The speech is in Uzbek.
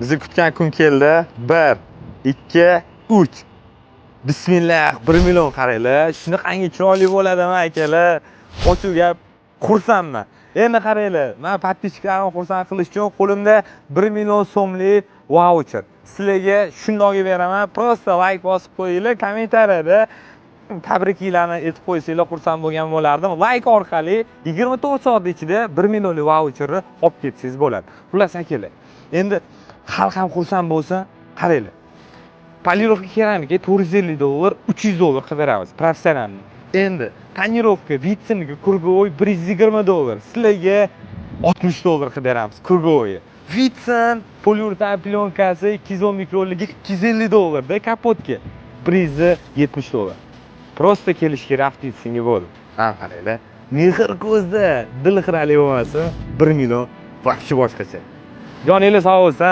Bizi kutgan kun keldi. 1, 2, 3. Bismillah, 1 million qaranglar. Shunaqangi chiroyli bo'ladimi akalar? Ochuvga xursandman. Endi qaranglar, men подписчиklarimni xursand qilish uchun qo'limda 1 million so'mlik voucher. Sizlarga shundoqi beraman. Prosta like bosib qo'yinglar, kommentariyada tabriklarni aytib qo'ysanglar xursand bo'lgan bo'lardim. Like orqali 24 soat ichida 1 millionlik voucherni olib ketsangiz bo'ladi. Xullas akalar. Endi xalq ham xursand bo'lsa, qaranglar. Polirovka keramika $450, $300 qilib beramiz professionalni. Endi tonirovka vitsinga krugovoy $120. Sizlarga $60 qilib beramiz krugovoy. Vitsin poliuretan plyonкасы 210 mikroligi $250 da kapotka $170. Prosta kelish kerak vitsinga bo'ldi. Ham qaranglar. Mehr ko'zda, dil xirali bo'lmasa 1 million vaqti boshqacha. Joningiz sog' bo'lsin.